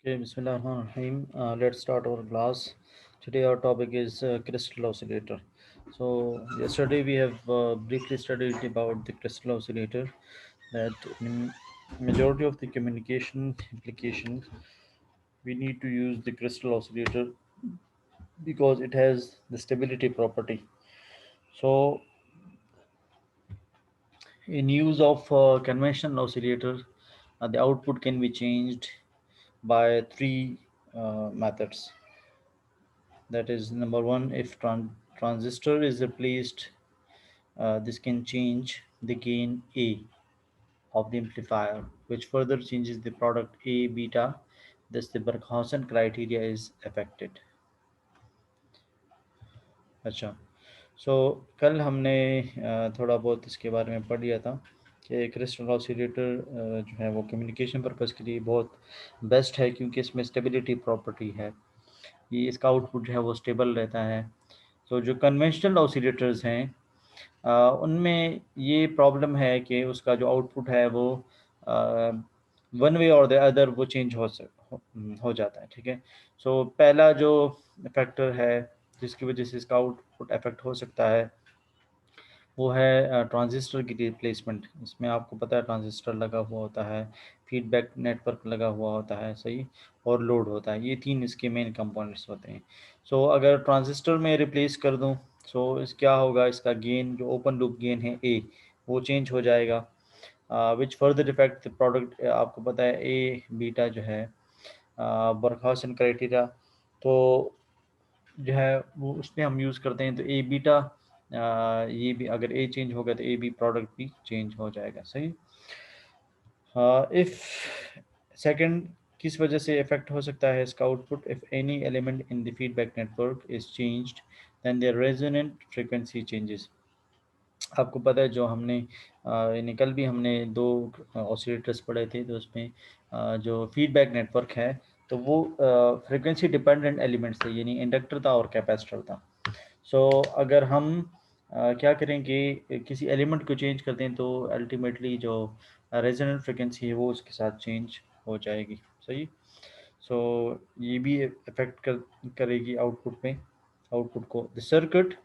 Okay, Bismillahirrahmanirrahim. Let's start our class. Today our topic is crystal oscillator. So yesterday we have briefly studied about the crystal oscillator. That in majority of the communication applications we need to use the crystal oscillator because it has the stability property. So in use of conventional oscillator, the output can be changed by three methods. That is, number one, if transistor is replaced, this can change the gain A of the amplifier, which further changes the product A beta. Thus, the Barkhausen criteria is affected. अच्छा, सो कल हमने थोड़ा बहुत इसके बारे में पढ़ लिया था कि क्रिस्टल ऑसिलेटर जो है वो कम्युनिकेशन पर्पज़ के लिए बहुत बेस्ट है, क्योंकि इसमें स्टेबिलिटी प्रॉपर्टी है। ये इसका आउटपुट जो है वो स्टेबल रहता है। तो जो कन्वेंशनल ऑसिलेटर्स हैं, उनमें ये प्रॉब्लम है कि उसका जो आउटपुट है वो वन वे और द अदर वो चेंज हो जाता है। ठीक है, सो पहला जो फैक्टर है जिसकी वजह से इसका आउटपुट अफेक्ट हो सकता है वो है ट्रांजिस्टर की रिप्लेसमेंट। इसमें आपको पता है ट्रांजिस्टर लगा हुआ होता है, फीडबैक नेटवर्क लगा हुआ होता है, सही, और लोड होता है। ये तीन इसके मेन कंपोनेंट्स होते हैं। सो अगर ट्रांजिस्टर में रिप्लेस कर दूं, सो इस क्या होगा, इसका गेन जो ओपन लूप गेन है ए, वो चेंज हो जाएगा, which further effect the product. आपको पता है ए बीटा जो है बरखाउसेन क्राइटेरिया, तो जो है वो उसमें हम यूज़ करते हैं। तो ए बीटा, ये भी अगर ए चेंज होगा तो ए बी प्रोडक्ट भी चेंज हो जाएगा, सही। इफ़ सेकंड किस वजह से इफेक्ट हो सकता है इसका output, if any element in the feedback network is changed then the resonant frequency changes. आपको पता है जो हमने यानी कल भी हमने दो ऑसिलेटर्स पढ़े थे, तो उसमें जो फीडबैक नेटवर्क है तो वो फ्रीक्वेंसी डिपेंडेंट एलिमेंट्स थे, यानी इंडक्टर था और कैपेसिटर था। सो अगर हम क्या करें कि किसी एलिमेंट को चेंज करते हैं तो अल्टीमेटली जो रेजोनेंट फ्रीक्वेंसी है वो उसके साथ चेंज हो जाएगी, सही। सो ये भी इफेक्ट करेगी आउटपुट में, आउटपुट को। The circuit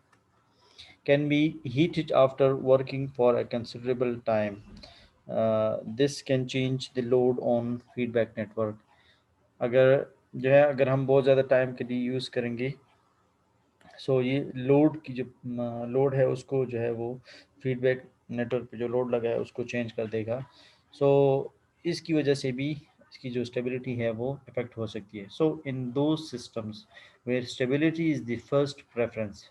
can be heated after working for a considerable time. This can change the load on feedback network. अगर जो है अगर हम बहुत ज़्यादा टाइम के लिए यूज़ करेंगे, सो ये लोड की जो लोड है उसको जो है वो फीडबैक नेटवर्क पे जो लोड लगा है उसको चेंज कर देगा। सो इसकी वजह से भी इसकी जो स्टेबिलिटी है वो इफेक्ट हो सकती है। So in those systems where stability is the first preference,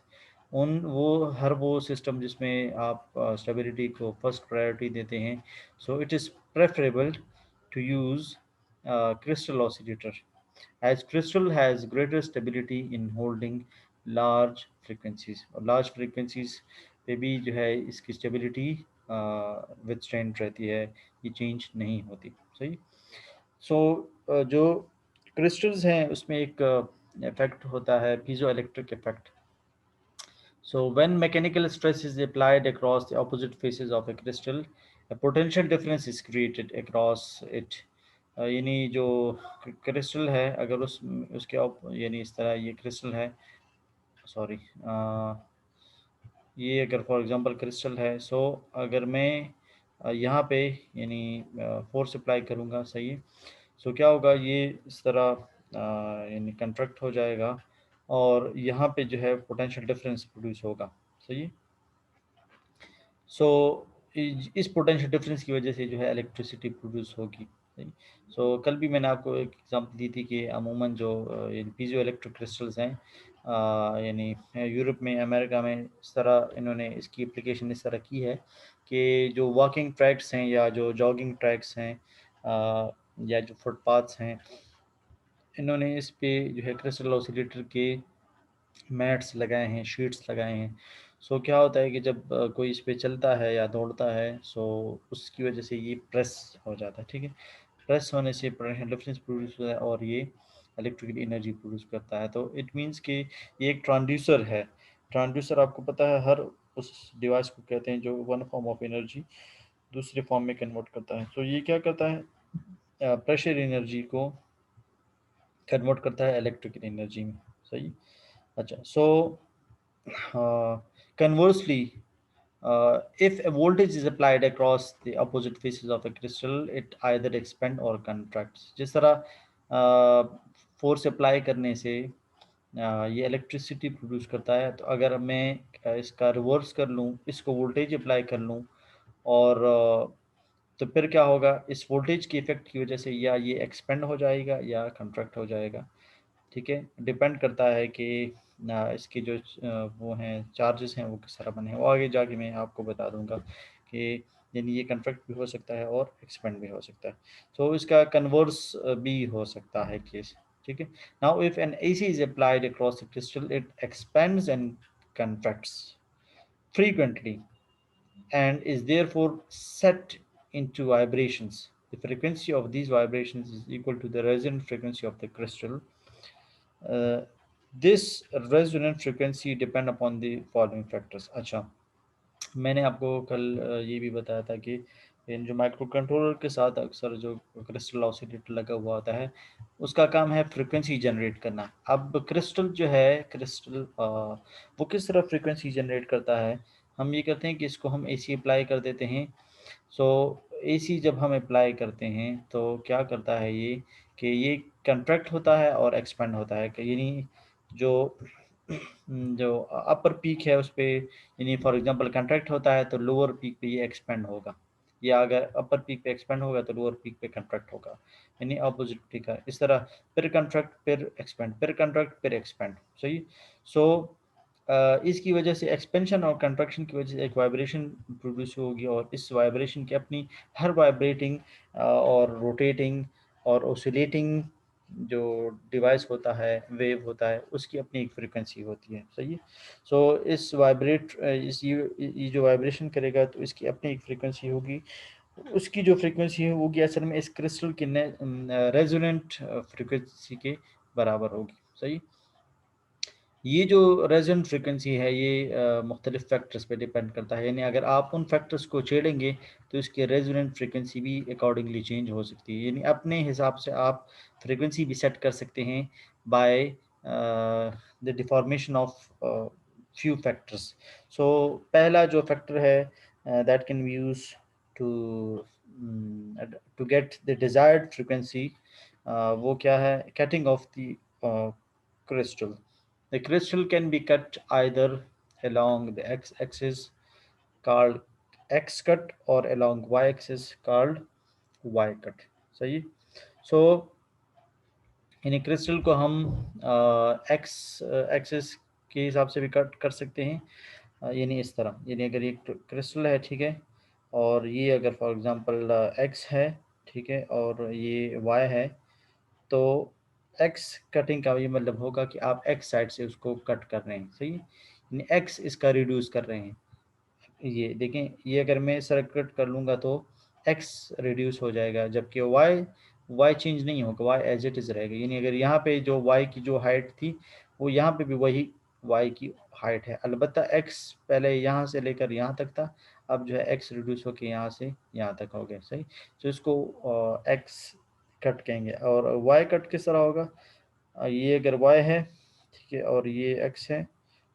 उन वो हर वो सिस्टम जिसमें आप स्टेबिलिटी को फर्स्ट प्रायोरिटी देते हैं, so it is preferable to use crystal oscillator, as crystal has greater stability in holding large frequencies, और large frequencies पे भी जो है इसकी स्टेबिलिटी विथस्टैंड रहती है, ये चेंज नहीं होती, सही। सो जो क्रिस्टल्स हैं उसमें एक इफेक्ट होता है piezo electric effect. So when mechanical stress is applied across the opposite faces of a crystal, a potential difference is created across it. यानी जो क्रिस्टल है, अगर उसके यानी इस तरह ये क्रिस्टल है, सॉरी, ये अगर फॉर एग्जांपल क्रिस्टल है, सो अगर मैं यहाँ पे यानी फोर्स अप्लाई करूँगा, सही है। सो क्या होगा, ये इस तरह यानी कंट्रैक्ट हो जाएगा और यहाँ पे जो है पोटेंशियल डिफरेंस प्रोड्यूस होगा, सही है। सो इस पोटेंशियल डिफरेंस की वजह से जो है इलेक्ट्रिसिटी प्रोड्यूस होगी, सही। सो कल भी मैंने आपको एक एग्जांपल दी थी कि अमूमन जो पीजो इलेक्ट्रिक क्रिस्टल्स हैं, यानी यूरोप में, अमेरिका में, इस तरह इन्होंने इसकी एप्लीकेशन इस तरह की है कि जो वॉकिंग ट्रैक्स हैं या जो जॉगिंग ट्रैक्स हैं, या जो फुटपाथ्स हैं, इन्होंने इस पे जो है क्रिस्टल ऑसिलेटर के मैट्स लगाए हैं, शीट्स लगाए हैं। सो क्या होता है कि जब कोई इस पे चलता है या दौड़ता है, सो उसकी वजह से ये प्रेस हो जाता है, ठीक है। प्रेस होने से पोटेंशियल डिफरेंस प्रोड्यूस होता है और ये इलेक्ट्रिकल एनर्जी प्रोड्यूस करता है। तो इट मीन्स कि ये एक ट्रांसड्यूसर है। ट्रांसड्यूसर आपको पता है हर उस डिवाइस को कहते हैं जो वन फॉर्म ऑफ एनर्जी दूसरे फॉर्म में कन्वर्ट करता है। तो ये क्या करता है, प्रेशर एनर्जी को कन्वर्ट करता है इलेक्ट्रिकल एनर्जी में। सही। अच्छा, सो conversely, if a voltage is applied across the opposite faces of a crystal, it either expand or contracts। जिस तरह फोर्स अप्लाई करने से ये इलेक्ट्रिसिटी प्रोड्यूस करता है, तो अगर मैं इसका रिवर्स कर लूँ, इसको वोल्टेज अप्लाई कर लूँ, और तो फिर क्या होगा, इस वोल्टेज के इफेक्ट की वजह से या ये एक्सपेंड हो जाएगा या कंट्रैक्ट हो जाएगा। ठीक है, डिपेंड करता है कि इसके जो वो हैं चार्जेस हैं वो किस तरह बने हैं, वो आगे जाके मैं आपको बता दूंगा कि यानी ये कन्वर्ट भी हो सकता है और एक्सपेंड भी हो सकता है। तो इसका कन्वर्स भी हो सकता है केस। ठीक है, now if an AC is applied across the crystal, it expands and contracts frequently and is therefore set into vibrations. The frequency of these vibrations is equal to the resonant frequency of the crystal. Uh, this resonant frequency depend upon the following factors। अच्छा, मैंने आपको कल ये भी बताया था कि इन जो माइक्रो कंट्रोलर के साथ अक्सर जो क्रिस्टल ऑसिलेटर लगा हुआ होता है, उसका काम है फ्रीक्वेंसी जनरेट करना। अब क्रिस्टल जो है, क्रिस्टल वो किस तरह फ्रीक्वेंसी जनरेट करता है, हम ये करते हैं कि इसको हम एसी अप्लाई कर देते हैं। सो एसी जब हम अप्लाई करते हैं तो क्या करता है ये, कि ये कंट्रैक्ट होता है और एक्सपेंड होता है, यानी जो जो अपर पीक है उस पे, यानी फॉर एग्जांपल कंट्रैक्ट होता है तो लोअर पीक पे ये एक्सपेंड होगा, या अगर अपर पीक पे एक्सपेंड होगा तो लोअर पीक पे कंट्रैक्ट होगा, यानी अपोजिट पीक है इस तरह। फिर कंट्रैक्ट, फिर एक्सपेंड, फिर कंट्रैक्ट, फिर एक्सपेंड। सही। सो इसकी वजह से एक्सपेंशन और कंट्रैक्शन की वजह से एक वाइब्रेशन प्रोड्यूस होगी, और इस वाइब्रेशन की अपनी हर वाइब्रेटिंग और रोटेटिंग और ओसिलेटिंग जो डिवाइस होता है, वेव होता है, उसकी अपनी एक फ्रीक्वेंसी होती है। सही है। सो इस वाइब्रेट इस ये जो वाइब्रेशन करेगा तो इसकी अपनी एक फ्रीक्वेंसी होगी, उसकी जो फ्रीक्वेंसी है होगी असल में इस क्रिस्टल की रेजोनेंट फ्रीक्वेंसी के बराबर होगी। सही। ये जो रेजोनेंट फ्रीक्वेंसी है ये मुख्तलिफ फैक्टर्स पे डिपेंड करता है, यानी अगर आप उन फैक्टर्स को छेड़ेंगे तो इसकी रेजोनेंट फ्रीक्वेंसी भी अकॉर्डिंगली चेंज हो सकती है, यानी अपने हिसाब से आप फ्रीक्वेंसी भी सेट कर सकते हैं by the deformation of few factors. So पहला जो फैक्टर है that can be use to to get the desired frequency, वो क्या है, cutting of the crystal। The crystal can be cut either along the x-axis called x cut or along y-axis called y cut। सही। सो यानी crystal को हम x axis के हिसाब से भी कट कर सकते हैं, यानी इस तरह, यानी अगर ये क्रिस्टल है, ठीक है, और ये अगर फॉर एग्जांपल एक्स है, ठीक है, और ये वाई है, तो एक्स कटिंग का ये मतलब होगा कि आप एक्स साइड से उसको कट कर रहे हैं। सही, यानी एक्स इसका रिड्यूस कर रहे हैं। ये देखें, ये अगर मैं सर्किट कर लूँगा तो एक्स रिड्यूस हो जाएगा, जबकि वाई वाई चेंज नहीं होगा, वाई एज इट इज़ रहेगा, यानी अगर यहाँ पे जो वाई की जो हाइट थी वो यहाँ पे भी वही वाई की हाइट है, अलबत्ता एक्स पहले यहाँ से लेकर यहाँ तक था, अब जो है एक्स रिड्यूस होकर यहाँ से यहाँ तक हो गया। सही। तो इसको एक्स कट कहेंगे। और वाई कट किस तरह होगा, ये अगर वाई है, ठीक है, और ये एक्स है,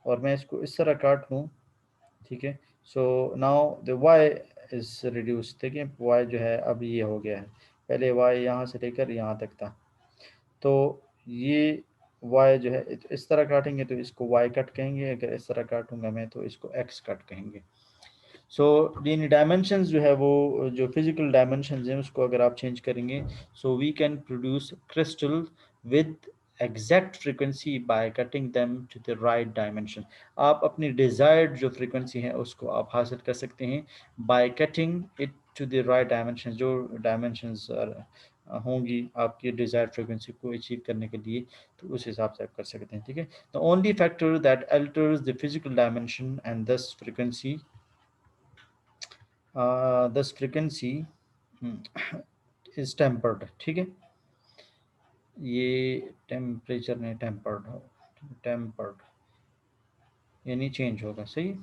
और मैं इसको इस तरह काट लूँ, ठीक है, so now the Y is reduce. देखिए वाई जो है अब ये हो गया है, पहले वाई यहाँ से लेकर यहाँ तक था, तो ये वाई जो है इस तरह काटेंगे तो इसको वाई कट कहेंगे, अगर इस तरह काटूंगा मैं तो इसको एक्स कट कहेंगे। सो यानी डायमेंशंस जो है वो जो फिजिकल डायमेंशंस हैं उसको अगर आप चेंज करेंगे, so we can produce crystal with exact frequency by cutting them to the right dimension. आप अपनी डिजायर्ड जो फ्रीक्वेंसी है उसको आप हासिल कर सकते हैं by cutting it to the right dimension. जो डायमेंशंस होंगी आपकी डिजायर्ड फ्रीक्वेंसी को अचीव करने के लिए, तो उस हिसाब से आप कर सकते हैं। ठीक है, the only factor that altars the physical dimension and दस फ्रीक्वेंसी, दस फ्रीक्वेंसी इज टेम्पर्ड। ठीक है, ये टेम्परेचर नहीं, टेम्पर्ड हो, टेम्पर्ड यानी चेंज होगा। सही,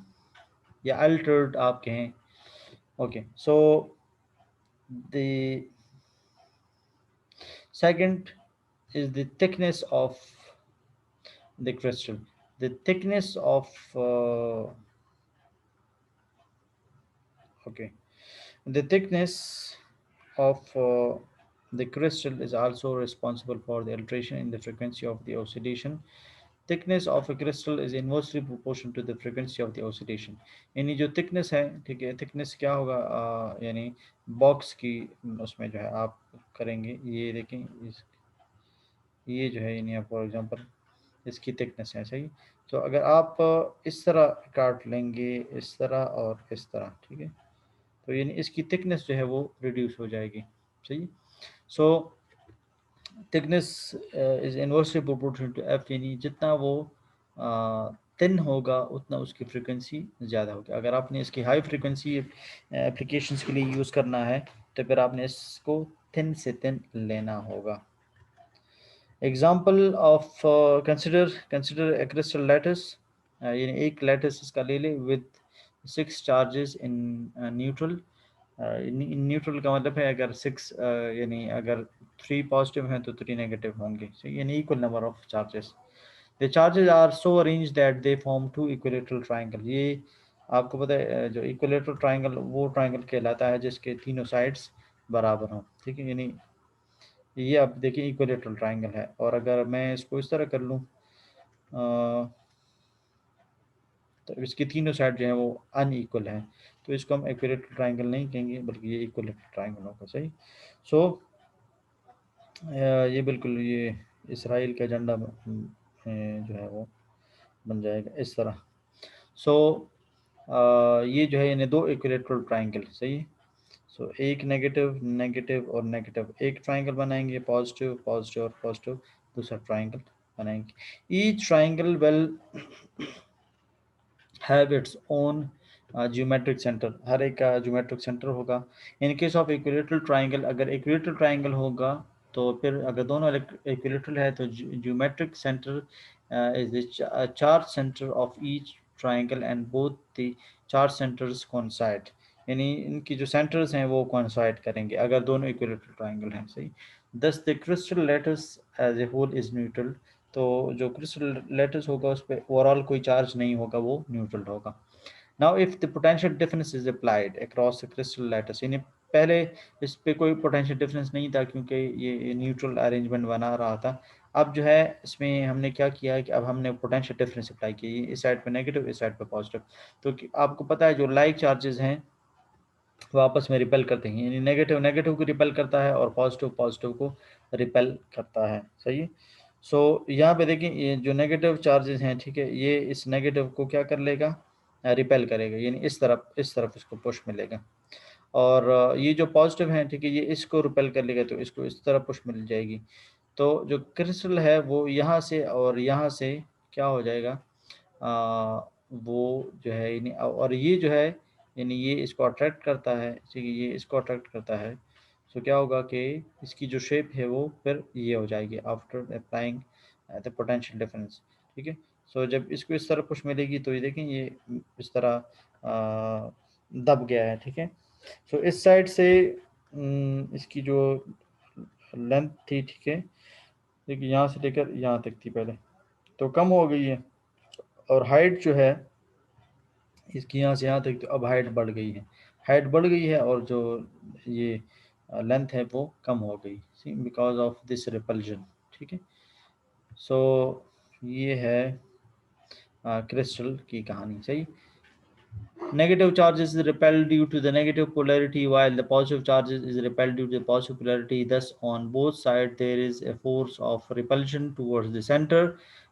या अल्टर्ड आप कहें। Okay, so the second is the thickness of the crystal. The thickness of okay, the thickness of the crystal is also responsible for the alteration in the frequency of the oscillation. Thickness of a crystal is inversely proportional to the frequency of the oscillation. यानी जो thickness है, ठीक है, thickness क्या होगा, यानी box की उसमें जो है आप करेंगे, ये देखें, ये जो है यानी फॉर एग्जांपल इसकी थिकनेस है, सही। तो अगर आप इस तरह काट लेंगे, इस तरह और इस तरह, ठीक है, तो यानी इसकी थिकनेस जो है वो रिड्यूस हो जाएगी, सही। So thickness is inversely proportional to F, यानी जितना वो थिन होगा उतना उसकी फ्रीक्वेंसी ज़्यादा होगी। अगर आपने इसकी हाई फ्रीक्वेंसी एप्लीकेशंस के लिए यूज़ करना है तो फिर आपने इसको थिन से थिन लेना होगा। Example of consider a crystal lattice, यानी एक लैटिस इसका ले ले with 6 charges in neutral. Neutral का मतलब है अगर 6 यानी अगर 3 पॉजिटिव हैं तो 3 नेगेटिव होंगे, यानी equal number of charges. The charges are so arrange that they form 2 equilateral triangle. ये आपको पता है जो इक्विलेटरल ट्राइंगल वो ट्राइंगल कहलाता है जिसके तीनों साइड्स बराबर हों, ठीक है। यानी ये आप देखिए इक्विलेटरल ट्राइंगल है, और अगर मैं इसको इस तरह कर लूँ तो इसके तीनों साइड जो है वो अनइक्वल हैं, तो इसको हम इक्विलेटरल ट्राइंगल नहीं कहेंगे बल्कि ये इक्विलेटरल ट्राइंगल होगा, सही। सो ये बिल्कुल ये इसराइल का झंडा जो है वो बन जाएगा इस तरह। सो ये जो है यानी 2 इक्विलेटरल ट्राइंगल, सही। सो एक नेगेटिव नेगेटिव और नेगेटिव, एक ट्राइंगल बनाएंगे, पॉजिटिव पॉजिटिव और पॉजिटिव दूसरा ट्राइंगल बनाएंगे। Each triangle will have its own geometric centre, हर एक का ज्योमेट्रिक सेंटर होगा। In case of equilateral triangle, अगर इक्विलेटरल ट्राइंगल होगा तो फिर अगर दोनों इक्विलेटरल है तो geometric centre is the charge centre of each triangle and both the charge centres coincide, यानी इनकी जो सेंटर्स हैं वो कोइंसाइड करेंगे अगर दोनों इक्विलेटरल ट्राइंगल हैं, सही। Thus the crystal lattice as a whole is neutral, तो जो क्रिस्टल लैटिस होगा उस पर ओवरऑल कोई चार्ज नहीं होगा, वो न्यूट्रल होगा। Now if the potential difference is applied across the crystal lattice, यानी पहले इस पे कोई पोटेंशियल डिफरेंस नहीं था क्योंकि ये न्यूट्रल अरेंजमेंट बना रहा था। अब जो है इसमें हमने क्या किया है कि अब हमने पोटेंशियल डिफरेंस अप्लाई किया, इस साइड पे नेगेटिव, इस साइड पे पॉजिटिव। तो आपको पता है जो लाइक चार्जेस हैं वो आपस में रिपेल करते हैं, यानी नेगेटिव नेगेटिव को रिपेल करता है और पॉजिटिव पॉजिटिव को रिपेल करता है, सही है। सो यहाँ पे देखिए ये जो नेगेटिव चार्जेस हैं, ठीक है, ये इस नेगेटिव को क्या कर लेगा, रिपेल करेगा, यानी इस तरफ इसको पुश मिलेगा। और ये जो पॉजिटिव हैं, ठीक है, ये इसको रिपेल कर लेगा तो इसको इस तरफ पुश मिल जाएगी। तो जो क्रिस्टल है वो यहाँ से और यहाँ से क्या हो जाएगा, वो जो है यानी, और ये जो है यानी ये इसको अट्रैक्ट करता है, ठीक है, ये इसको अट्रैक्ट करता है। सो क्या होगा कि इसकी जो शेप है वो फिर ये हो जाएगी after applying the potential difference, ठीक है। सो जब इसको इस तरह पुश मिलेगी तो ये देखें ये इस तरह दब गया है, ठीक है। सो इस साइड से इसकी जो लेंथ थी, ठीक है, देखिए यहाँ से लेकर यहाँ तक थी पहले, तो कम हो गई है, और हाइट जो है इसकी यहाँ से यहाँ तक, तो अब हाइट बढ़ गई है, हाइट बढ़ गई है, और जो ये लेंथ है वो कम हो गई, सी बिकॉज ऑफ दिस रिपल्जन, ठीक है। सो ये है क्रिस्टल की कहानी, सही। Negative charges is repelled due to the negative polarity, while the positive charges is repelled due to the positive polarity. Thus, on both sides, there is a force of repulsion towards the center.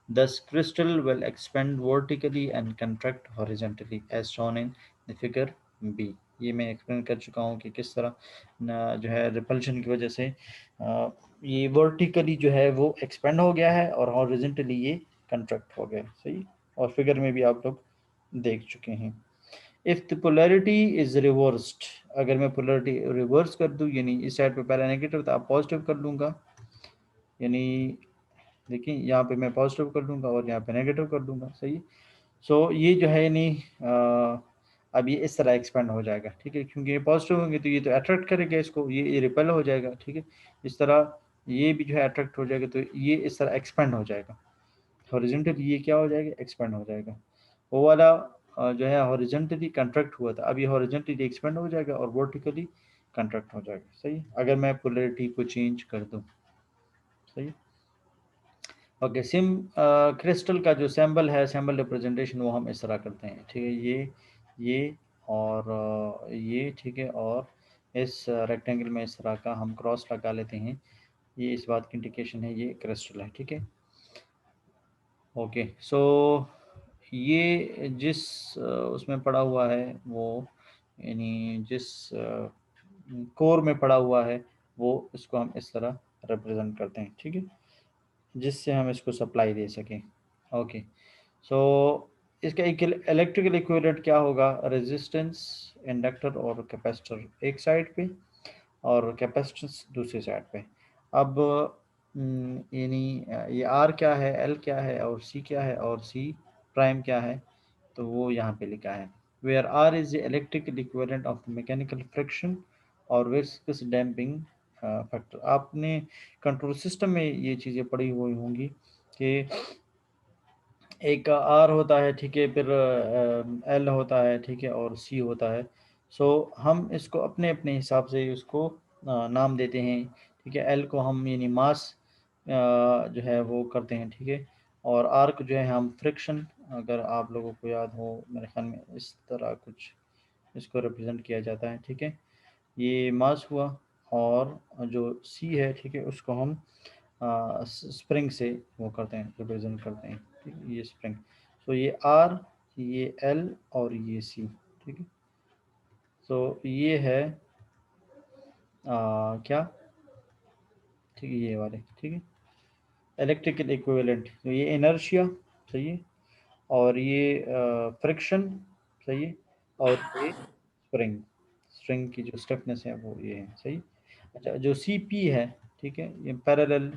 Thus, crystal will expand vertically and contract horizontally, as shown in the figure B. ये मैं explain कर चुका हूँ कि किस तरह जो है रिपल्शन की वजह से ये वर्टिकली जो है वो एक्सपेंड हो गया है और हॉरिजॉन्टली ये कंट्रैक्ट हो गया, सही। और फिगर में भी आप लोग देख चुके हैं। If the polarity is reversed, अगर मैं पोलैरिटी रिवर्स कर दूं, यानी इस साइड पे पहला नेगेटिव था अब पॉजिटिव कर लूँगा, यानी देखिए यहाँ पे मैं पॉजिटिव कर दूंगा और यहाँ पे नेगेटिव कर दूंगा, सही। सो ये जो है यानी अब ये इस तरह एक्सपेंड हो जाएगा, ठीक है, क्योंकि ये पॉजिटिव होंगे तो ये तो अट्रैक्ट करेगा इसको, ये रिपेल हो जाएगा, ठीक है। इस तरह ये भी जो है अट्रैक्ट हो जाएगा, तो ये इस तरह एक्सपेंड हो जाएगा। हॉरिजॉन्टली ये क्या हो जाएगा, एक्सपेंड हो जाएगा। वो वाला जो है हॉरिजॉन्टली कंट्रैक्ट हुआ था, अब ये हॉरिजॉन्टली एक्सपेंड हो जाएगा और वर्टिकली कंट्रैक्ट हो जाएगा। सही, अगर मैं पोलैरिटी को चेंज कर दूं। सही, ओके। क्रिस्टल का जो सिंबल है, सिंबल रिप्रेजेंटेशन, वो हम इस तरह करते हैं, ठीक है। ये और ये, ठीक है। और इस रेक्टेंगल में इस तरह का हम क्रॉस लगा लेते हैं। ये इस बात की इंडिकेशन है ये क्रिस्टल है, ठीक है। ओके, सो ये जिस उसमें पड़ा हुआ है वो, यानी जिस कोर में पड़ा हुआ है वो, इसको हम इस तरह रिप्रेजेंट करते हैं, ठीक है, जिससे हम इसको सप्लाई दे सकें। ओके, सो इसका इलेक्ट्रिकल इक्विवेलेंट क्या होगा, रेजिस्टेंस, इंडक्टर और कैपेसिटर एक साइड पे और कैपेसिटेंस दूसरी साइड पे। अब यानी ये आर क्या है, एल क्या है और सी क्या है और सी प्राइम क्या है, तो वो यहाँ पे लिखा है। Where are is the electrical equivalent of mechanical friction और विस्कस डैम्पिंग फैक्टर। आपने कंट्रोल सिस्टम में ये चीज़ें पढ़ी हुई होंगी कि एक आर होता है, ठीक है, फिर एल होता है, ठीक है, और सी होता है। सो हम इसको अपने अपने हिसाब से उसको नाम देते हैं, ठीक है। एल को हम यानी मास जो है वो करते हैं, ठीक है। और आर को जो है हम फ्रिक्शन, अगर आप लोगों को याद हो, मेरे ख्याल में इस तरह कुछ इसको रिप्रेजेंट किया जाता है, ठीक है। ये मास हुआ। और जो सी है, ठीक है, उसको हम स्प्रिंग से वो करते हैं, रिप्रेजेंट करते हैं, ठीक है, ये स्प्रिंग। सो ये आर, ये एल और ये सी, ठीक है। सो ये है क्या, ठीक है, ये वाले, ठीक है, इलेक्ट्रिकल इक्विवेलेंट। तो ये इनर्शिया, सही है, और ये फ्रिक्शन, सही है, और ये स्प्रिंग, स्प्रिंग की जो स्टिफनेस है वो ये है, सही। अच्छा, जो सी पी है, ठीक है, ये पैरेलल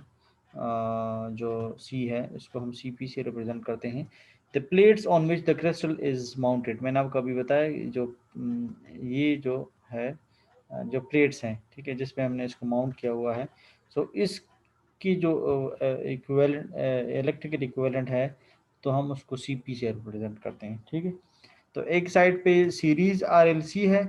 जो सी है, इसको हम सी पी से रिप्रेजेंट करते हैं। The plates on which the crystal is mounted, मैंने आपको अभी बताया, जो ये जो है जो प्लेट्स हैं, ठीक है, जिसपे हमने इसको माउंट किया हुआ है। सो इसकी जो इक्विवेलेंट इलेक्ट्रिकल इक्विवेलेंट है, तो हम उसको सी पी से रिप्रेजेंट करते हैं, ठीक है। तो एक साइड पे सीरीज आर एल सी है,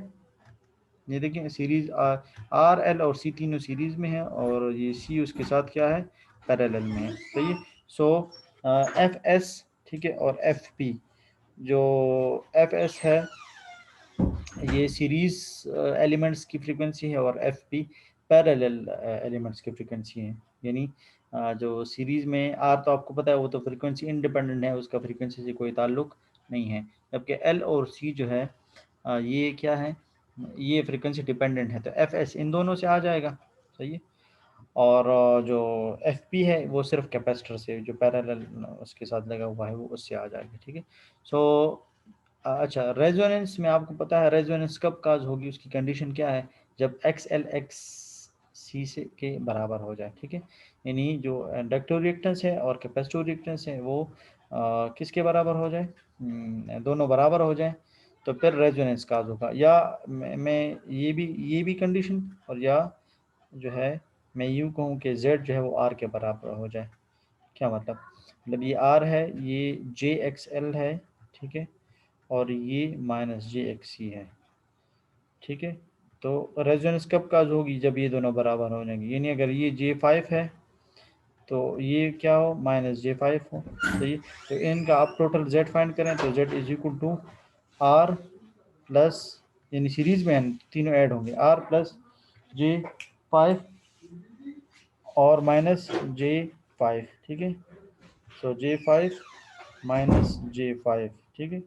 ये देखिए सीरीज आर एल और सी तीनों सीरीज में है, और ये सी उसके साथ क्या है, पैरेलल में है, सही है। सो एफ एस, ठीक है, और एफ पी, जो एफ एस है ये सीरीज एलिमेंट्स की फ्रीक्वेंसी है, और एफ पी पैरेलल एलिमेंट्स की फ्रीक्वेंसी है। यानी जो सीरीज में आर, तो आपको पता है वो तो फ्रीक्वेंसी इंडिपेंडेंट है, उसका फ्रीक्वेंसी से कोई ताल्लुक नहीं है। जबकि एल और सी जो है ये क्या है, ये फ्रीक्वेंसी डिपेंडेंट है, तो एफ एस इन दोनों से आ जाएगा, सही है। और जो एफ पी है वो सिर्फ कैपेसिटर से, जो पैरेलल उसके साथ लगा हुआ है, वो उससे आ जाएगा, ठीक है। सो अच्छा, रेजोनेंस में आपको पता है रेजोनेंस कब काज होगी, उसकी कंडीशन क्या है, जब एक्स एल एक्स सी से के बराबर हो जाए, ठीक है। यानी जो इंडक्टिव रिएक्टेंस है और कैपेसिटिव रिएक्टेंस है वो किसके बराबर हो जाए, दोनों बराबर हो जाए, तो फिर रेजोनेंस काज होगा। या मैं ये भी कंडीशन, और या जो है मैं यूँ कहूँ कि जेड जो है वो आर के बराबर हो जाए। क्या मतलब ये आर है, ये जे एक्स एल है, ठीक है, और ये माइनस जे एक्स सी है, ठीक है। तो रेजोनेंस कब काज होगी, जब ये दोनों बराबर हो जाएंगे, यानी अगर ये जे फाइव है तो ये क्या हो, माइनस जे फाइव हो, सही। तो इनका आप टोटल जेड फाइंड करें तो Z is equal to R plus, यानी सीरीज में तीनों ऐड होंगे, आर प्लस जे फाइव और माइनस जे फाइव, ठीक है। So j five minus j five, ठीक है।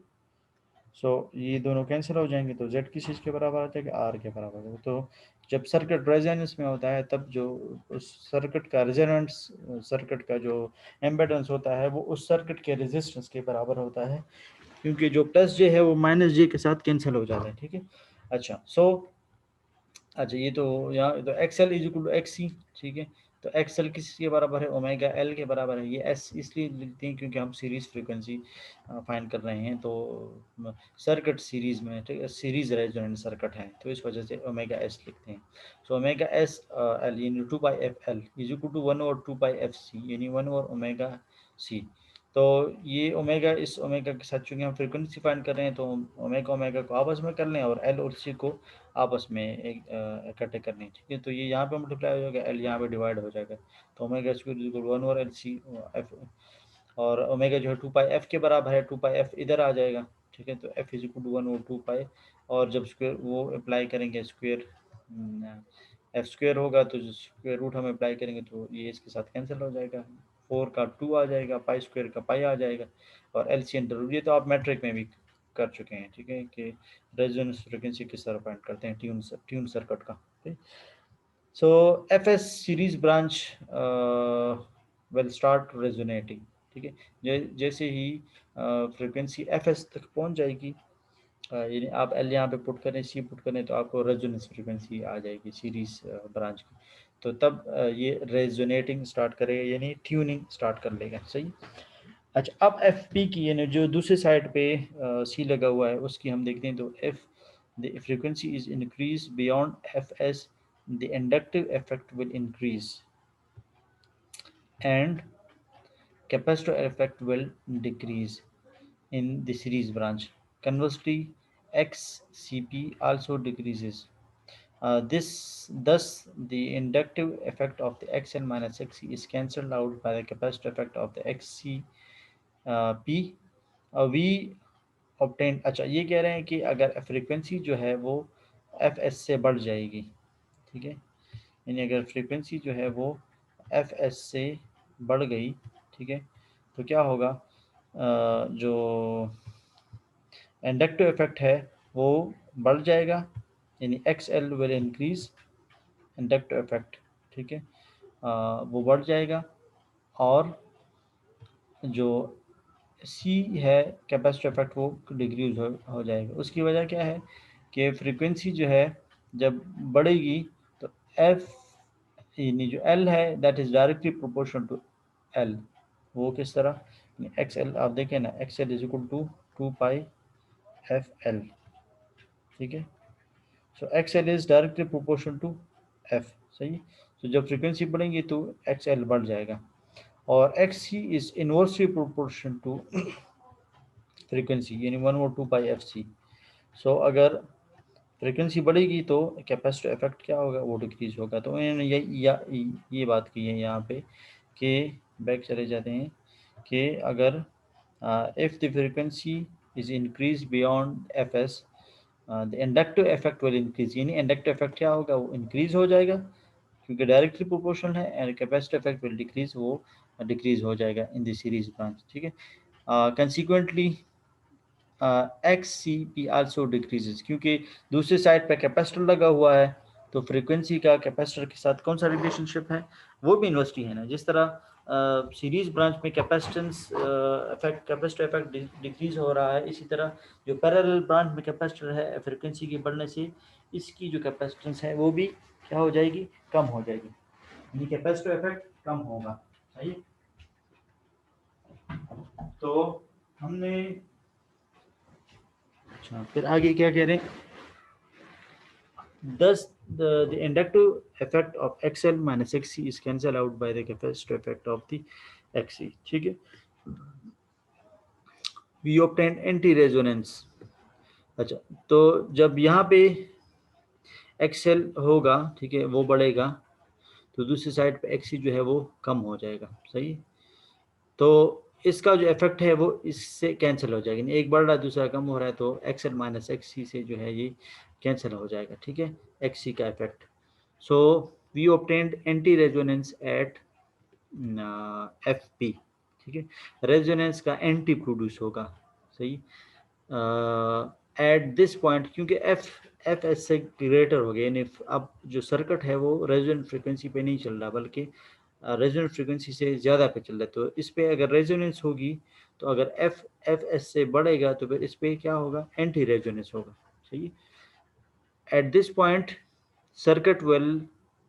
सो ये दोनों कैंसिल हो जाएंगे, तो z किस चीज़ के बराबर आ जाएगा, r के बराबर आ जाएगा। तो जब सर्किट रेजोनेंस में होता है, तब जो उस सर्किट का रेजोनेंस, सर्किट का जो एम्पेडेंस होता है वो उस सर्किट के रेजिस्टेंस के बराबर होता है, क्योंकि जो प्लस जे है वो माइनस जे के साथ कैंसिल हो जाता है, ठीक है। अच्छा, सो अच्छा, ये तो यहाँ तो X L is equal to X C, ठीक है। तो एक्सएल किसके बराबर है, ओमेगा एल के बराबर है। ये एस इसलिए लिखते हैं क्योंकि हम सीरीज फ्रीक्वेंसी फाइंड कर रहे हैं, तो सर्किट सीरीज में, ठीक है, सीरीज रेजोनेंट सर्किट है, तो इस वजह से ओमेगा एस लिखते हैं। सो ओमेगा एस एल यानी 2 pi F L is equal to 1/2 pi F C यानी 1/ओमेगा सी। तो ये ओमेगा, इस ओमेगा के साथ चूंकि हम फ्रीक्वेंसी फाइंड कर रहे हैं, तो ओमेगा ओमेगा को आपस में कर लें और एल और सी को आपस में एक इकट्ठे करने, ठीक है। तो ये यहाँ पे मल्टीप्लाई हो जाएगा, एल यहाँ पे डिवाइड हो जाएगा, तो omega square is equal L C F, और ओमेगा जो है 2 पाई एफ के बराबर है, 2 पाई एफ इधर आ जाएगा, ठीक है। तो एफ इज इक्वल टू 1/2 पाई, और जब स्क्वायर वो अप्लाई करेंगे स्क्वायर एफ स्क्वायर होगा, तो स्क्वायर रूट हम अप्लाई करेंगे तो ये इसके साथ कैंसिल हो जाएगा, 4 का 2 आ जाएगा, पाई स्क्वायर का पाई आ जाएगा, और एलसीएम जरूरी है, तो आप मैट्रिक में भी कर चुके हैं, ठीक है, कि रेजोनेंस फ्रीक्वेंसी किस तरह फाइंड करते हैं ट्यून सर्किट का, ठीक। So F S series branch will start resonating, ठीक है। जैसे ही फ्रीक्वेंसी एफ एस तक पहुंच जाएगी, यानी आप एल यहाँ पे पुट करें, सी पुट करें, तो आपको रेजोनेंस फ्रीक्वेंसी आ जाएगी सीरीज ब्रांच की, तो तब ये रेजोनेटिंग स्टार्ट करेगा, यानी ट्यूनिंग स्टार्ट कर लेगा, सही। अच्छा, अब एफ पी की, यानी जो दूसरे साइड पे सी लगा हुआ है, उसकी हम देखते हैं। तो F the frequency is increase beyond F S, the inductive effect will increase and capacitor effect will decrease in the series branch. Conversely, XCP also decreases. Thus, the inductive effect of the XL minus XC is cancelled out by the capacitor effect of the XCP. We obtained, अच्छा ये कह रहे हैं कि अगर frequency जो है वो एफ एस से बढ़ जाएगी, ठीक है, यानी अगर फ्रीक्वेंसी जो है वो एफ एस से बढ़ गई, ठीक है, तो क्या होगा, जो इंडक्टिव इफेक्ट है वो बढ़ जाएगा, यानी x L will increase, inductive effect, ठीक है, वो बढ़ जाएगा, और जो सी है कैपेसिटर इफेक्ट वो डिक्रीज हो जाएगा। उसकी वजह क्या है कि फ्रीक्वेंसी जो है जब बढ़ेगी, तो एफ यानी जो एल है that is directly proportional to L. वो किस तरह, एक्स एल आप देखें ना, X L is equal to 2 pi F L, ठीक है। So X L is directly proportional to F, सही। तो जब फ्रीक्वेंसी बढ़ेंगी तो एक्स एल बढ़ जाएगा, और X C is inversely proportion to frequency, यानी 1/2 पाई एफ सी। सो अगर फ्रीक्वेंसी बढ़ेगी तो कैपेसिटर इफेक्ट क्या होगा, वो डिक्रीज होगा। तो इन्होंने ये बात की है यहाँ पे कि बैक चले जाते हैं कि अगर if the frequency is increase beyond F S, the inductive effect will increase, यानी इंडक्टिव इफेक्ट क्या होगा, वो इंक्रीज हो जाएगा क्योंकि डायरेक्टली प्रोपोर्शनल है, and capacitor effect will decrease, वो डिक्रीज हो जाएगा इन द सीरीज ब्रांच, ठीक है। Consequently X C P also decreases, क्योंकि दूसरी साइड पे कैपेसिटर लगा हुआ है, तो फ्रीक्वेंसी का कैपेसिटर के साथ कौन सा रिलेशनशिप है, वो भी इन्वर्सली है ना। जिस तरह सीरीज ब्रांच में capacitance effect, capacitor effect decrease हो रहा है, इसी तरह जो पैरेलल ब्रांच में कैपेसिटर है, फ्रीक्वेंसी के बढ़ने से इसकी जो कैपेसिटेंस है वो भी क्या हो जाएगी, कम हो जाएगी, यानी कैपेसिटर इफेक्ट कम होगा, सही। तो हमने, अच्छा फिर आगे क्या कह रहे हैं, thus the inductive effect of XL minus XC is cancelled out by the capacitor effect of the XC, ठीक है। we obtain anti resonance, अच्छा, तो जब यहाँ पे XL होगा, ठीक है, वो बढ़ेगा, तो दूसरी साइड पे XC जो है वो कम हो जाएगा, सही। तो इसका जो इफेक्ट है वो इससे कैंसिल हो जाएगा, एक बढ़ रहा है दूसरा कम हो रहा है, तो XL माइनस XC से जो है ये कैंसिल हो जाएगा, ठीक है, XC का effect. So we obtained anti resonance at F P, ठीक है, रेजोनेंस का एंटी प्रोड्यूस होगा, सही, एट दिस पॉइंट, क्योंकि एफ एस से ग्रेटर हो गया, यानी अब जो सर्किट है वो रेजोनेंट फ्रिक्वेंसी पे नहीं चल रहा, बल्कि रेजोनेंट फ्रिक्वेंसी से ज़्यादा पे चल रहा है। तो इस पे अगर रेजोनेंस होगी, तो अगर एफ एस से बढ़ेगा, तो फिर इस पे क्या होगा, एंटी रेजोनेंस होगा, सही। At this point circuit will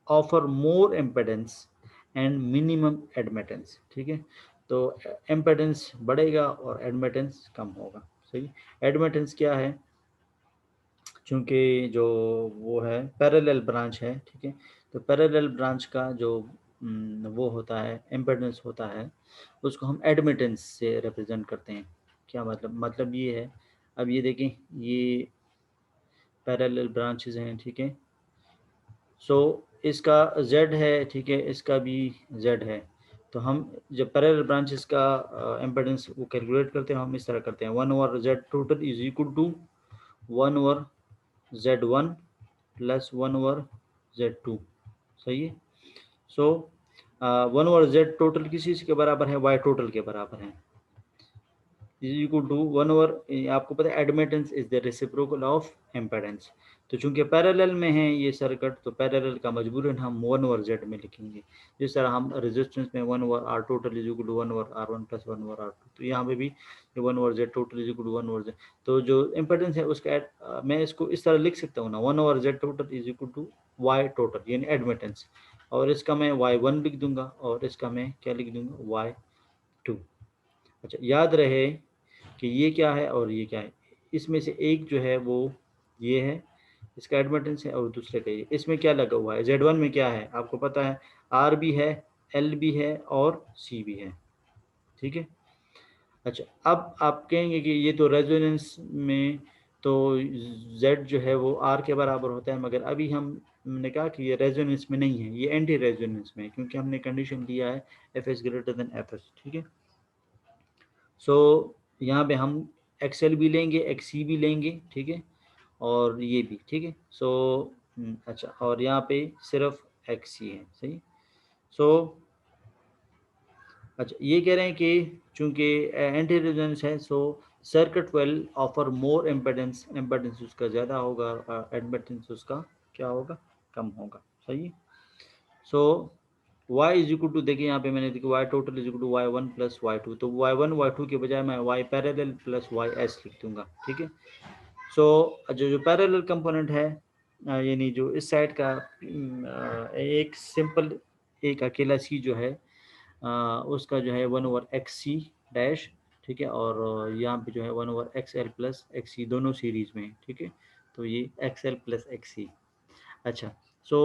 offer more impedance and minimum admittance. ठीक है, तो एम्पेडेंस बढ़ेगा और एडमिटेंस कम होगा। सही, एडमिटेंस क्या है, चूँकि जो वो है पैरेलल ब्रांच है, ठीक है, तो पैरेलल ब्रांच का जो वो होता है इम्पीडेंस होता है, उसको हम एडमिटेंस से रिप्रेजेंट करते हैं। क्या मतलब, मतलब ये है, अब ये देखें, ये पैरेलल ब्रांचेज हैं, ठीक है, सो इसका Z है, ठीक है, इसका भी Z है, तो हम जब पैरेलल ब्रांचेस का इम्पीडेंस वो कैलकुलेट करते हैं, हम इस तरह करते हैं, 1/Z total is equal to 1/Z1 plus 1/Z2। सही है, सो 1/Z टोटल किस चीज़ के बराबर है, Y टोटल के बराबर है, इज इक्वल टू 1/, आपको पता है admittance is the reciprocal of impedance, तो चूंकि पैरेलल में है ये सर्किट, तो पैरेलल का मजबूरन हम 1/Z में लिखेंगे, जिस तरह हम रेजिस्टेंस में 1/R total is equal to 1/R1 plus 1/R2, तो यहाँ पे भी 1/Z total is equal to 1/Z, तो जो इम्पेडेंस है उसका मैं इसको इस तरह लिख सकता हूँ ना, 1/Z total is equal to Y total यानी एडमिटेंस, और इसका मैं Y1 लिख दूंगा और इसका मैं क्या लिख दूंगा, Y2। अच्छा, याद रहे कि ये क्या है और ये क्या है, इसमें से एक जो है वो ये है, इसका एडमिटेंस है, और दूसरे का ये, इसमें क्या लगा हुआ है, Z1 में क्या है आपको पता है, R भी है, L भी है और C भी है। ठीक है, अच्छा, अब आप कहेंगे कि ये तो रेजोनेंस में तो Z जो है वो R के बराबर होता है, मगर अभी हमने कहा कि ये रेजोनेंस में नहीं है, ये एंटी रेजोनेंस में है, क्योंकि हमने कंडीशन दिया है Fs ग्रेटर देन Fs। ठीक है, सो यहाँ पे हम XL भी लेंगे, XC भी लेंगे, ठीक है, और ये भी, ठीक है, सो अच्छा, और यहाँ पे सिर्फ XC है। सही, सो अच्छा, ये कह रहे हैं कि चूंकि एंटी रेजोनेंस है, सो circuit will offer more impedance, impedance उसका ज़्यादा होगा, एडमिटेंस उसका क्या होगा, कम होगा। सही है, so y is equal to, देखिए यहाँ पे मैंने देखिए y total is equal to y1 plus y2, तो y1 y2 के बजाय मैं y पैरेलल प्लस ys लिख दूंगा। ठीक है, सो जो पैरेलल कंपोनेंट है, यानी जो इस साइड का एक सिंपल एक अकेला सी जो है, उसका जो है 1/XC डैश, ठीक है, और यहाँ पे जो है 1/XL प्लस XC दोनों सीरीज में है। ठीक है, तो ये XL प्लस XC। अच्छा, सो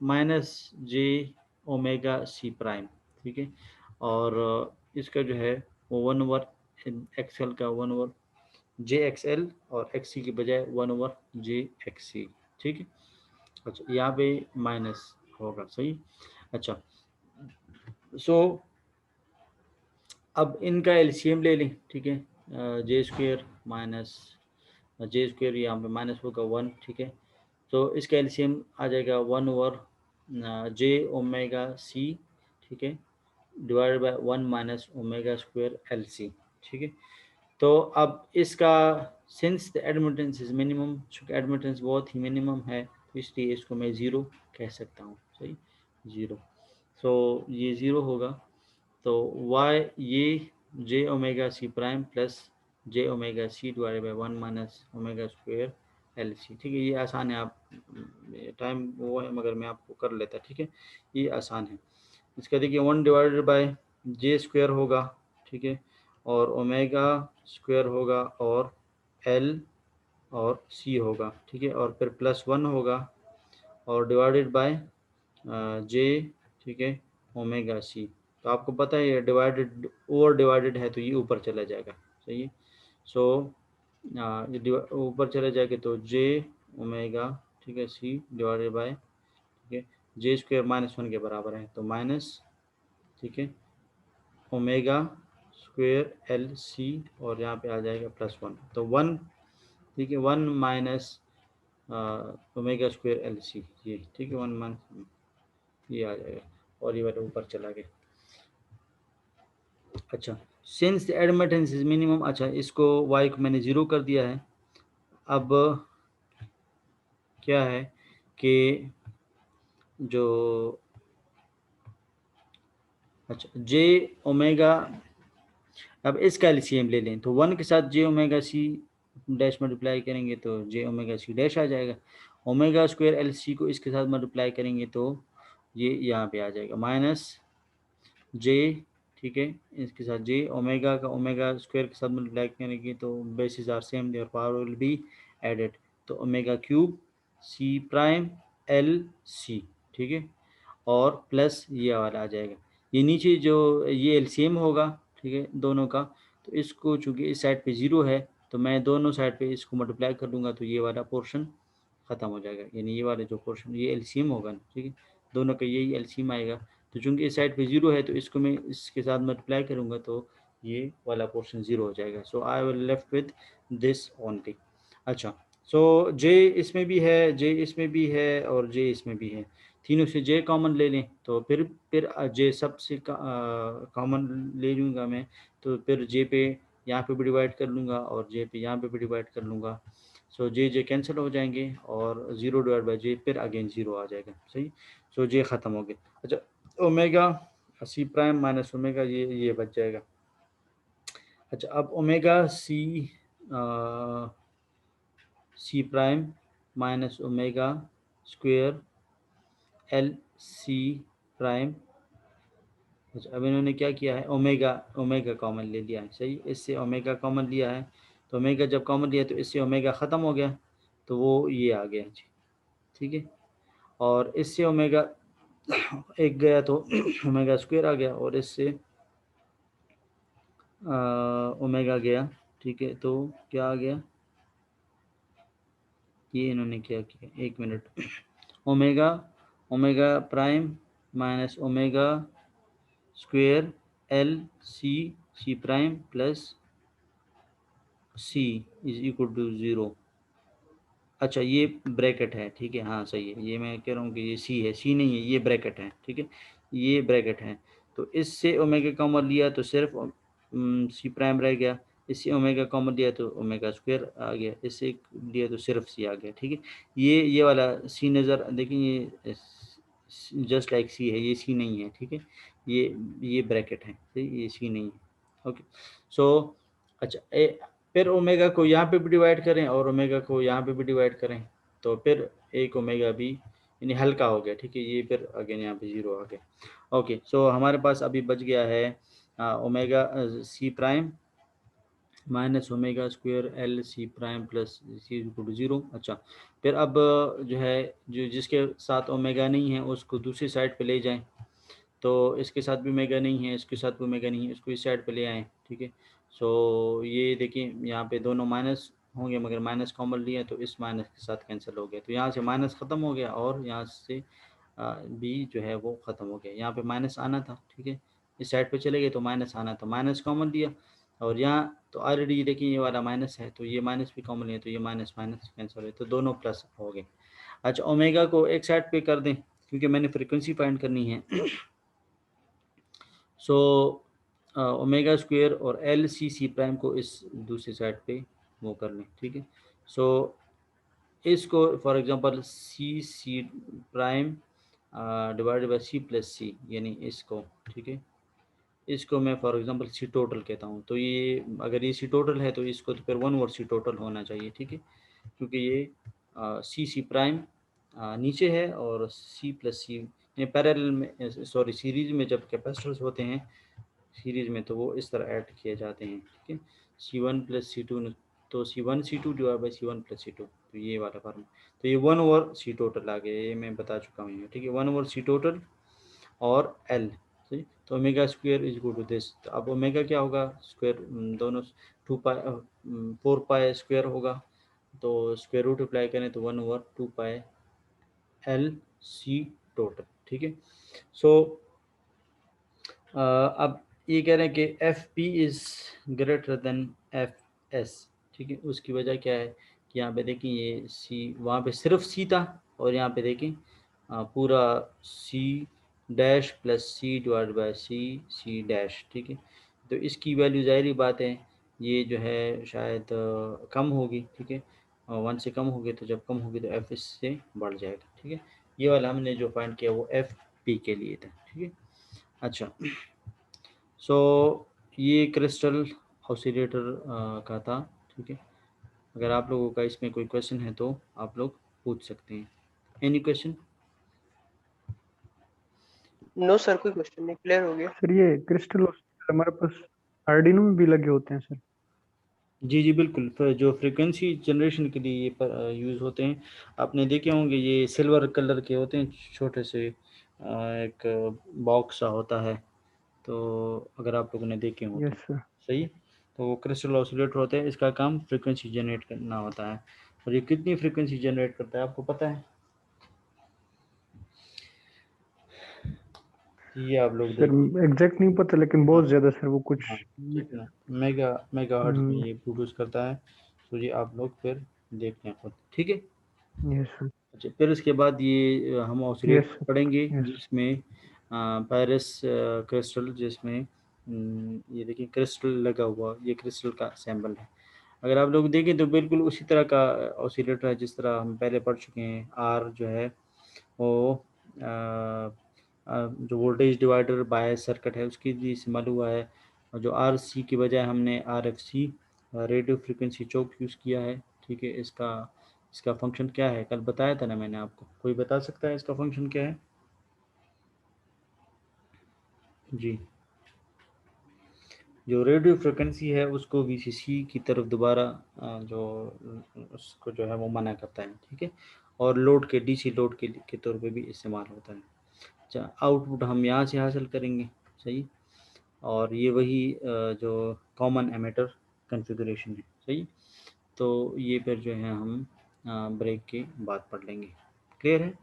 1/-J⍵C प्राइम। ठीक है, और इसका जो है वो 1/XL का 1/JXL और XC के बजाय 1/JXC। ठीक है, अच्छा, यहाँ पे माइनस होगा। सही, अच्छा, सो अब इनका एलसीएम ले लें। ठीक है, J² माइनस J², यहाँ पे माइनस होगा 1। ठीक है, तो इसका एलसीएम आ जाएगा 1/J⍵C, ठीक है, डिवाइडेड बाय 1 - ω² LC। ठीक है, तो अब इसका since the admittance is minimum, चूँकि एडमिटेंस बहुत ही मिनिमम है, तो इसलिए इसको मैं ज़ीरो कह सकता हूँ। सही, ज़ीरो, सो ये ज़ीरो होगा, तो y ये J⍵C prime plus J⍵C divided by 1 - ω² LC। ठीक है, ये आसान है, आप टाइम वो है मगर मैं आपको कर लेता। ठीक है, ये आसान है, इसका देखिए 1/J² होगा, ठीक है, और ω² होगा और L और C होगा। ठीक है, और फिर +1 होगा और डिवाइडेड बाय J, ठीक है, ω/C, तो आपको पता है ये डिवाइडेड ओवर डिवाइडेड है, तो ये ऊपर चला जाएगा। सही है, सो ये ऊपर चले जाएगा, तो J⍵, ठीक है, C डिवाइडेड बाय, ठीक है, J² -1 के बराबर है, तो माइनस, ठीक है, ω² LC, और यहाँ पे आ जाएगा +1, तो 1, ठीक है, 1 माइनस ω² LC, ये, ठीक है, 1 माइनस, ये आ जाएगा, और ये वाला ऊपर चला गया। अच्छा, since the admittance is minimum, अच्छा, इसको y को मैंने ज़ीरो कर दिया है। अब क्या है कि जो, अच्छा, J⍵, अब इसका एलसीएम ले लें, तो 1 के साथ J⍵C डैश मल्टीप्लाई करेंगे तो J⍵C डैश आ जाएगा, ω² LC को इसके साथ मल्टीप्लाई करेंगे तो ये यहाँ पे आ जाएगा माइनस जे, ठीक है, इसके साथ जे, ओमेगा का ओमेगा स्क्वायर के साथ मल्टीप्लाई करेंगे तो basis are same, there power will be added, तो omega cube C prime L C, ठीक है, और प्लस ये वाला आ जाएगा, ये नीचे जो ये एलसीएम होगा, ठीक है, दोनों का, तो इसको चूंकि इस साइड पे ज़ीरो है तो मैं दोनों साइड पे इसको मल्टीप्लाई कर दूंगा तो ये वाला पोर्शन ख़त्म हो जाएगा, यानी ये वाला जो पोर्शन ये एलसीएम होगा ना, ठीक है, दोनों का यही एलसीएम आएगा, तो चूंकि इस साइड पे ज़ीरो है तो इसको मैं इसके साथ मल्टीप्लाई करूँगा तो ये वाला पोर्शन ज़ीरो हो जाएगा, so I will left with this only. अच्छा, सो जे इसमें भी है, जे इसमें भी है और जे इसमें भी है, तीनों से जे कॉमन ले लें तो फिर जे सबसे कॉमन ले लूँगा मैं, तो फिर जे पे यहाँ पे भी डिवाइड कर लूँगा और जे पे यहाँ पे भी डिवाइड कर लूँगा, सो जे जे कैंसिल हो जाएंगे और ज़ीरो डिवाइड बाई जे फिर अगेन ज़ीरो आ जाएगा, सही, सो जे ख़त्म हो गया। अच्छा, omega C prime minus omega ये बच जाएगा। अच्छा, अब omega C prime minus omega square L C prime. अच्छा, अब इन्होंने क्या किया है, ओमेगा ओमेगा कॉमन ले लिया है, सही, इससे ओमेगा कॉमन लिया है, तो ओमेगा जब कॉमन लिया तो इससे ओमेगा ख़त्म हो गया तो वो ये आ गया जी, ठीक है, और इससे ओमेगा एक गया तो ओमेगा स्क्वायर आ गया और इससे ओमेगा गया, ठीक है, तो क्या आ गया, ये इन्होंने क्या किया, एक minute, omega omega prime minus omega square L C C prime plus C is equal to zero. अच्छा, ये ब्रैकेट है, ठीक है, हाँ सही है, ये मैं कह रहा हूँ कि ये सी है, सी नहीं है, ये ब्रैकेट है, ठीक है, ये ब्रैकेट है, तो इससे ओमेगा कॉमन लिया तो सिर्फ सी प्राइम रह गया, इससे ओमेगा कॉमन लिया तो ओमेगा स्क्वायर आ गया, इससे लिया तो सिर्फ सी आ गया, ठीक है, ये वाला सी नज़र देखिए, ये जस्ट लाइक सी है, ये सी नहीं है, ठीक है, ये ब्रैकेट है, ठीक है, ये सी नहीं है, ओके, सो अच्छा, फिर ओमेगा को यहाँ पे भी डिवाइड करें और ओमेगा को यहाँ पे भी डिवाइड करें तो फिर एक ओमेगा भी यानी हल्का हो गया, ठीक है, ये फिर अगेन यहाँ पे ज़ीरो आ गया, ओके, सो हमारे पास अभी बच गया है omega C prime minus omega square L C prime plus C equal to zero. अच्छा, फिर अब जो है जो जिसके साथ ओमेगा नहीं है उसको दूसरी साइड पे ले जाएं, तो इसके साथ भी ओमेगा नहीं है, इसके साथ भी ओमेगा नहीं है, इसको इस साइड पे ले आएँ, ठीक है, सो ये देखिए यहाँ पे दोनों माइनस होंगे मगर माइनस कॉमन लिए तो इस माइनस के साथ कैंसिल हो गया, तो यहाँ से माइनस ख़त्म हो गया और यहाँ से भी जो है वो ख़त्म हो गया, यहाँ पे माइनस आना था, ठीक है, इस साइड पे चले गए तो माइनस आना था, माइनस कॉमन लिया और यहाँ तो ऑलरेडी देखिए ये वाला माइनस है तो ये माइनस भी कॉमन लिया तो ये माइनस माइनस कैंसिल हो गए तो दोनों प्लस हो गए। अच्छा, ओमेगा को एक साइड पे कर दें क्योंकि मैंने फ्रीक्वेंसी फाइंड करनी है, सो ओमेगा स्क्वायर और एल सी सी प्राइम को इस दूसरी साइड पे वो कर लें, ठीक है, सो इसको for example C C prime divided by C plus C यानी इसको, ठीक है, इसको मैं फॉर एग्जांपल सी टोटल कहता हूँ, तो ये अगर ये सी टोटल है तो इसको तो फिर वन ओवर सी टोटल होना चाहिए, ठीक है, क्योंकि ये सी सी प्राइम नीचे है और सी प्लस सी ये पैरेलल में सॉरी सीरीज में जब कैपेसिटर्स होते हैं सीरीज़ में तो वो इस तरह ऐड किए जाते हैं, ठीक है, C one plus C two, तो C one C two divide by C one plus C two, तो ये वाला फॉर्म, तो ये वन ओवर सी टोटल आ गया, ये मैं बता चुका हूँ, ठीक है, वन ओवर सी टोटल और एल, ठीक, तो omega square is equal to this, तो अब ओमेगा क्या होगा स्क्वायर दोनों two pi four pi square होगा, तो स्क्वायर रूट अप्लाई करें तो one over two pi L C total, ठीक है, सो अब ये कह रहे हैं कि F P is greater than F S, ठीक है, उसकी वजह क्या है कि यहाँ पे देखें ये सी वहाँ पे सिर्फ सी था और यहाँ पे देखें पूरा C dash plus C divide by C C dash, ठीक है, तो इसकी वैल्यू ज़ाहिर बात है ये जो है शायद कम होगी, ठीक है, वन से कम होगी, तो जब कम होगी तो एफ एस से बढ़ जाएगा, ठीक है, ये वाला हमने जो फाइंड किया वो एफ पी के लिए था, ठीक है। अच्छा, सो ये क्रिस्टल ऑसिलेटर का था, ठीक है, अगर आप लोगों का इसमें कोई क्वेश्चन है तो आप लोग पूछ सकते हैं, एनी क्वेश्चन। नो सर, कोई क्वेश्चन नहीं, क्लियर हो गया। सर ये क्रिस्टल ऑसिलेटर हमारे पास आर्डिनो में भी लगे होते हैं सर? जी जी बिल्कुल, जो फ्रिक्वेंसी जनरेशन के लिए ये यूज़ होते हैं, आपने देखे होंगे ये सिल्वर कलर के होते हैं, छोटे से एक बॉक्स सा होता है, तो अगर आप लोगों ने देखे हो तो यस सर। सही। तो वो क्रिस्टल ऑसिलेटर होते हैं, इसका काम फ्रिक्वेंसी जनरेट करना होता है। और ये कितनी फ्रिक्वेंसी जनरेट करता है आपको पता है? ये आप लोग सर देखिए। एग्जैक्ट नहीं पता, लेकिन हाँ बहुत ज्यादा सर, वो कुछ। हाँ, कितना मेगा मेगा हर्ट्ज में ये प्रोड्यूस करता है। तो ये आप लोग फिर देखते हैं खुद, ठीक है। Yes sir. अच्छा, फिर उसके बाद ये हम यस ऑसिलेटर सर। पढ़ेंगे यस। जिसमें पैरिस क्रिस्टल, जिसमें ये देखिए क्रिस्टल लगा हुआ, ये क्रिस्टल का सैंपल है। अगर आप लोग देखें तो बिल्कुल उसी तरह का ऑसिलेटर है जिस तरह हम पहले पढ़ चुके हैं। आर जो है वो जो वोल्टेज डिवाइडर बायस सर्किट है उसके लिए इस्तेमाल हुआ है। और जो आर सी की बजाय हमने R F C, radio frequency choke use किया है। ठीक है, इसका इसका फंक्शन क्या है कल बताया था ना मैंने आपको, कोई बता सकता है इसका फंक्शन क्या है? जी, जो रेडियो फ्रिक्वेंसी है उसको वीसीसी की तरफ दोबारा जो उसको जो है वो मना करता है, ठीक है। और लोड के डीसी लोड के तौर पे भी इस्तेमाल होता है। अच्छा, आउटपुट हम यहाँ से हासिल करेंगे, सही। और ये वही जो कॉमन एमिटर कॉन्फ़िगरेशन है, सही। तो ये फिर जो है हम ब्रेक के बाद पढ़ लेंगे, क्लियर है?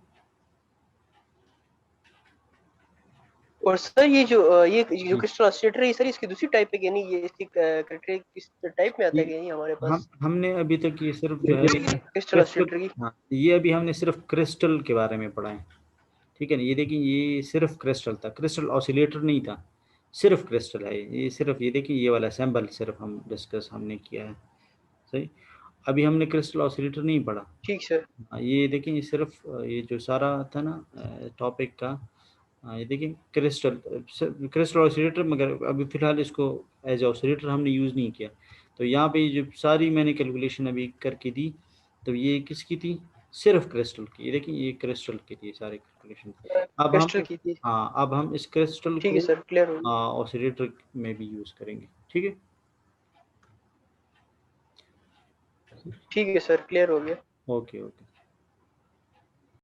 और सर ये ये जो जी, क्रिस्टल ऑसिलेटर है सर, इसकी दूसरी टाइप है, यानी ये इसकी क्राइटेरिया किस टाइप में आता ये है, यानी हमारे हम पास हमने अभी तक ये सिर्फ जो है क्रिस्टल क्रिस्टल, ऑसिलेटर की। हाँ ये अभी हमने सिर्फ क्रिस्टल के बारे में पढ़ा है, ठीक है ना। ये देखिए ये सिर्फ क्रिस्टल था, क्रिस्टल ऑसिलेटर नहीं था, सिर्फ क्रिस्टल है ये सिर्फ, ये देखिए ये वाला सैम्पल सिर्फ हम डिस्कस हमने किया है, सही। अभी हमने क्रिस्टल ऑसिलेटर नहीं पढ़ा। ठीक सर। हाँ, ये देखिए ये सिर्फ ये जो सारा था ना टॉपिक का, हाँ ये देखिए क्रिस्टल क्रिस्टल ऑसिलेटर, मगर अभी फ़िलहाल इसको एज ऑसिलेटर हमने यूज़ नहीं किया। तो यहाँ पे जो सारी मैंने कैलकुलेशन अभी करके दी, तो ये किसकी थी? सिर्फ क्रिस्टल की। ये देखिए ये क्रिस्टल के लिए सारे कैलकुलेशन। अब हम, क्रिस्टल की थी। हाँ अब हम इस क्रिस्टल ठीक है को सर, क्लियर हो गया। ऑसिलेटर में भी यूज़ करेंगे, ठीक है। ठीक है सर, क्लियर हो गया। Okay okay.